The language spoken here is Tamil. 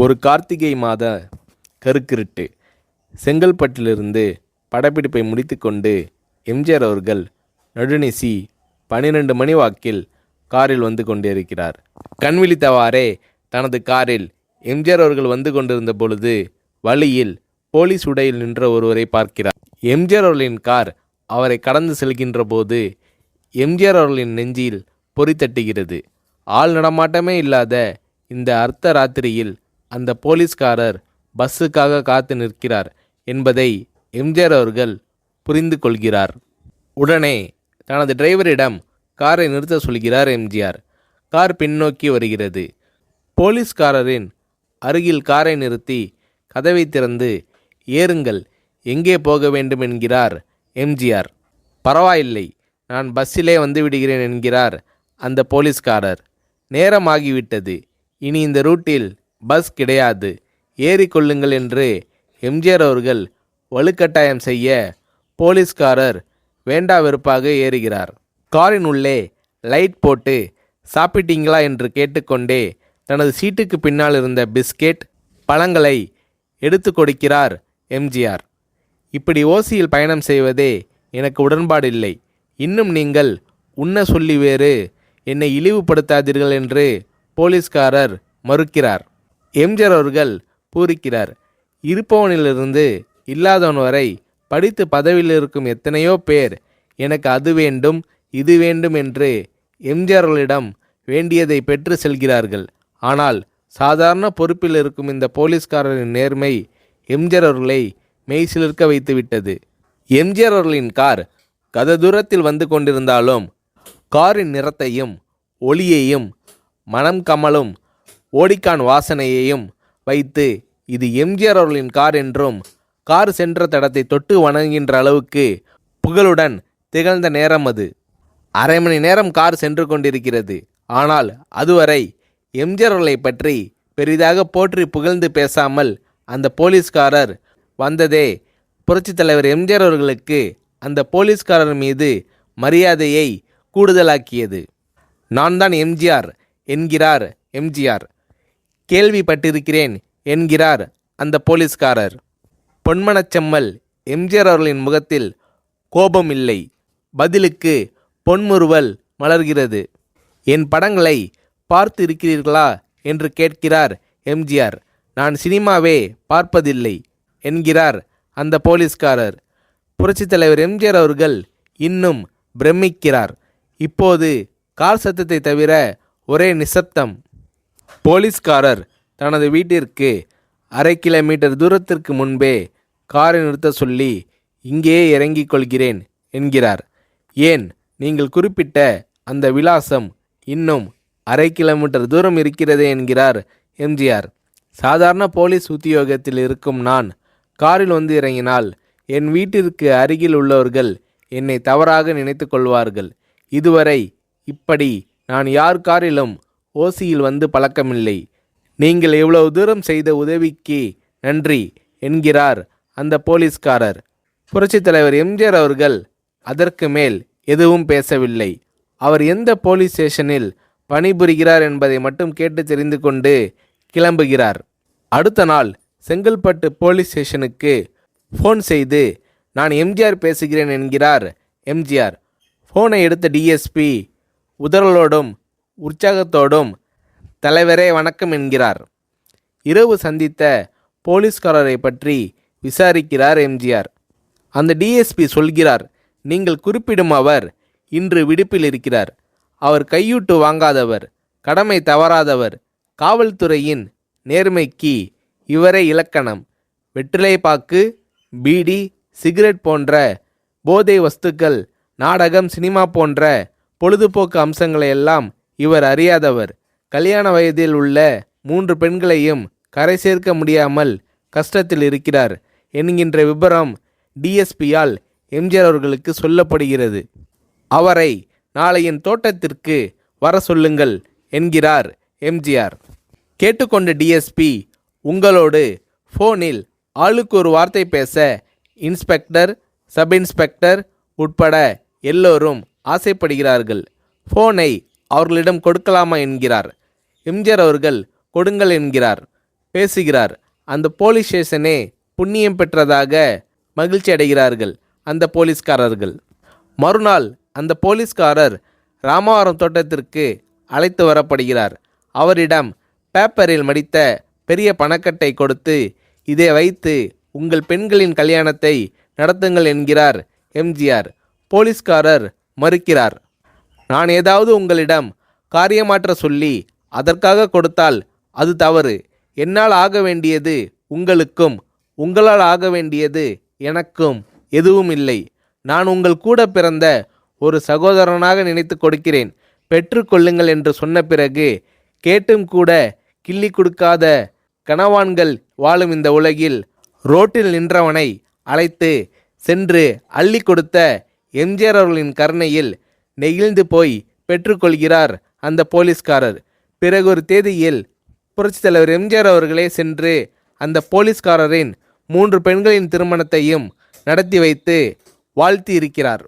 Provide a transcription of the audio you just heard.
ஒரு கார்த்திகை மாத கருக்கிருட்டு. செங்கல்பட்டிலிருந்து படப்பிடிப்பை முடித்துக்கொண்டு எம்ஜிஆர் அவர்கள் நடுநிசி 12 மணி வாக்கில் காரில் வந்து கொண்டிருக்கிறார். கண் விழித்தவாறே தனது காரில் எம்ஜிஆர் அவர்கள் வந்து கொண்டிருந்த பொழுது வழியில் போலீஸ் உடையில் நின்ற ஒருவரை பார்க்கிறார். எம்ஜிஆர் அவர்களின் கார் அவரை கடந்து செல்கின்ற போது எம்ஜிஆர் அவர்களின் நெஞ்சில் பொறி தட்டுகிறது. ஆள் நடமாட்டமே இல்லாத இந்த அர்த்த ராத்திரியில் அந்த போலீஸ்காரர் பஸ்ஸுக்காக காத்து நிற்கிறார் என்பதை எம்ஜிஆர் அவர்கள் புரிந்து கொள்கிறார். உடனே தனது டிரைவரிடம் காரை நிறுத்த சொல்கிறார் எம்ஜிஆர். கார் பின்னோக்கி வருகிறது. போலீஸ்காரரின் அருகில் காரை நிறுத்தி கதவை திறந்து ஏறுங்கள், எங்கே போக வேண்டும் என்கிறார் எம்ஜிஆர். பரவாயில்லை, நான் பஸ்ஸிலே வந்து விடுகிறேன் என்கிறார் அந்த போலீஸ்காரர். நேரமாகிவிட்டது, இனி இந்த ரூட்டில் பஸ் கிடையாது, ஏறிக்கொள்ளுங்கள் என்று எம்ஜிஆர் அவர்கள் வலுக்கட்டாயம் செய்ய போலீஸ்காரர் வேண்டா வெறுப்பாக ஏறுகிறார். காரின் உள்ளே லைட் போட்டு சாப்பிட்டீங்களா என்று கேட்டுக்கொண்டே தனது சீட்டுக்கு பின்னால் இருந்த பிஸ்கெட் பழங்களை எடுத்து கொடுக்கிறார் எம்ஜிஆர். இப்படி ஓசியில் பயணம் செய்வதே எனக்கு உடன்பாடில்லை. இன்னும் நீங்கள் உண்ண சொல்லி வேறு என்னை இழிவுபடுத்தாதீர்கள் என்று போலீஸ்காரர் மறுக்கிறார். எம்ஜிஆர் அவர்கள் பூரிக்கிறார். இருப்பவனிலிருந்து இல்லாதவன் வரை படித்து பதவியில் இருக்கும் எத்தனையோ பேர் எனக்கு அது வேண்டும் இது வேண்டும் என்று எம்ஜிஆர் அவர்களிடம் வேண்டியதை பெற்று செல்கிறார்கள். ஆனால் சாதாரண பொறுப்பில் இருக்கும் இந்த போலீஸ்காரரின் நேர்மை எம்ஜிஆர் அவர்களை மெய்சிலிர்க்க வைத்துவிட்டது. எம்ஜிஆர் அவர்களின் கார் கத தூரத்தில் வந்து கொண்டிருந்தாலும் காரின் நிறத்தையும் ஒளியையும் மனம் கமலும் ஓடிக்கான் வாசனையையும் வைத்து இது எம்ஜிஆர் அவர்களின் கார் என்றும் கார் சென்ற தடத்தை தொட்டு வணங்குகின்ற அளவுக்கு புகழுடன் திகழ்ந்த நேரம் அது. அரை மணி நேரம் கார் சென்று கொண்டிருக்கிறது. ஆனால் அதுவரை எம்ஜிஆர் அவர்களை பற்றி பெரிதாக போற்றி புகழ்ந்து பேசாமல் அந்த போலீஸ்காரர் வந்ததே புரட்சித் தலைவர் எம்ஜிஆர் அவர்களுக்கு அந்த போலீஸ்காரர் மீது மரியாதையை கூடுதலாக்கியது. நான் தான் எம்ஜிஆர் என்கிறார் எம்ஜிஆர். கேள்விப்பட்டிருக்கிறேன் என்கிறார் அந்த போலீஸ்காரர். பொன்மனச்செம்மல் எம்ஜிஆர் அவர்களின் முகத்தில் கோபம் இல்லை, பதிலுக்கு பொன்முறுவல் மலர்கிறது. என் படங்களை பார்த்து இருக்கிறீர்களா என்று கேட்கிறார் எம்ஜிஆர். நான் சினிமாவே பார்ப்பதில்லை என்கிறார் அந்த போலீஸ்காரர். புரட்சித் தலைவர் எம்ஜிஆர் அவர்கள் இன்னும் பிரமிக்கிறார். இப்போது கார் சத்தத்தை தவிர ஒரே நிசப்தம். போலீஸ்காரர் தனது வீட்டிற்கு 1/2 கிலோமீட்டர் தூரத்திற்கு முன்பே காரை நிறுத்த சொல்லி இங்கேயே இறங்கிக் கொள்கிறேன் என்கிறார். ஏன், நீங்கள் குறிப்பிட்ட அந்த விலாசம் இன்னும் 1/2 கிலோமீட்டர் தூரம் இருக்கிறதே என்கிறார் எம்ஜிஆர். சாதாரண போலீஸ் உத்தியோகத்தில் இருக்கும் நான் காரில் வந்து இறங்கினால் என் வீட்டிற்கு அருகில் உள்ளவர்கள் என்னை தவறாக நினைத்து கொள்வார்கள். இதுவரை இப்படி நான் யார் காரிலும் ஓசியில் வந்து பழக்கமில்லை. நீங்கள் எவ்வளவு தூரம் செய்த உதவிக்கு நன்றி என்கிறார் அந்த போலீஸ்காரர். புரட்சித் தலைவர் எம்ஜிஆர் அவர்கள் அதற்கு மேல் எதுவும் பேசவில்லை. அவர் எந்த போலீஸ் ஸ்டேஷனில் பணிபுரிகிறார் என்பதை மட்டும் கேட்டு தெரிந்து கொண்டு கிளம்புகிறார். அடுத்த நாள் செங்கல்பட்டு போலீஸ் ஸ்டேஷனுக்கு ஃபோன் செய்து நான் எம்ஜிஆர் பேசுகிறேன் என்கிறார் எம்ஜிஆர். ஃபோனை எடுத்த டிஎஸ்பி உதறலோடும் உற்சாகத்தோடும் தலைவரே வணக்கம் என்கிறார். இரவு சந்தித்த போலீஸ்காரரை பற்றி விசாரிக்கிறார் எம்ஜிஆர். அந்த டிஎஸ்பி சொல்கிறார், நீங்கள் குறிப்பிடும் அவர் இன்று விடுப்பில் இருக்கிறார். அவர் கையூட்டு வாங்காதவர், கடமை தவறாதவர், காவல்துறையின் நேர்மைக்கு இவரே இலக்கணம். வெற்றிலை பாக்கு, பீடி, சிகரெட் போன்ற போதை வஸ்துக்கள், நாடகம், சினிமா போன்ற பொழுதுபோக்கு அம்சங்களையெல்லாம் இவர் அறியாதவர். கல்யாண வயதில் உள்ள 3 பெண்களையும் கரை சேர்க்க முடியாமல் கஷ்டத்தில் இருக்கிறார் என்கின்ற விபரம் டிஎஸ்பியால் எம்ஜிஆர் அவர்களுக்கு சொல்லப்படுகிறது. அவரை நாளை என் தோட்டத்திற்கு வர சொல்லுங்கள் என்கிறார் எம்ஜிஆர். கேட்டுக்கொண்ட டிஎஸ்பி உங்களோடு ஃபோனில் ஆளுக்கு ஒரு வார்த்தை பேச இன்ஸ்பெக்டர், சப் இன்ஸ்பெக்டர் உட்பட எல்லோரும் ஆசைப்படுகிறார்கள். ஃபோனை அவர்களிடம் கொடுக்கலாமா என்கிறார். எம்ஜிஆர் அவர்கள் கொடுங்கள் என்கிறார். பேசுகிறார். அந்த போலீஸ் ஸ்டேஷனே புண்ணியம் பெற்றதாக மகிழ்ச்சி அடைகிறார்கள் அந்த போலீஸ்காரர்கள். மறுநாள் அந்த போலீஸ்காரர் ராமவரம் தோட்டத்திற்கு அழைத்து வரப்படுகிறார். அவரிடம் பேப்பரில் மடித்த பெரிய பணக்கட்டை கொடுத்து, இதை வைத்து உங்கள் பெண்களின் கல்யாணத்தை நடத்துங்கள் என்கிறார் எம்ஜிஆர். போலீஸ்காரர் மறுக்கிறார். நான் ஏதாவது உங்களிடம் காரியமாற்ற சொல்லி அதற்காக கொடுத்தால் அது தவறு. என்னால் ஆக வேண்டியது உங்களுக்கும், உங்களால் ஆக வேண்டியது எனக்கும் எதுவும் இல்லை. நான் உங்கள் கூட பிறந்த ஒரு சகோதரனாக நினைத்து கொடுக்கிறேன், பெற்றுக்கொள்ளுங்கள் என்று சொன்ன பிறகு கேட்டும் கூட கிள்ளி கொடுக்காத கனவான்கள் வாழும் இந்த உலகில் ரோட்டில் நின்றவனை அழைத்து சென்று அள்ளி கொடுத்த எம்ஜிஆர் அவர்களின் கருணையில் நெகிழ்ந்து போய் பெற்றுக்கொள்கிறார் அந்த போலீஸ்காரர். பிறகு ஒரு தேதியில் புரட்சித் தலைவர் எம்ஜிஆர் அவர்களே சென்று அந்த போலீஸ்காரரின் 3 பெண்களின் திருமணத்தையும் நடத்தி வைத்து வாழ்த்தி இருக்கிறார்.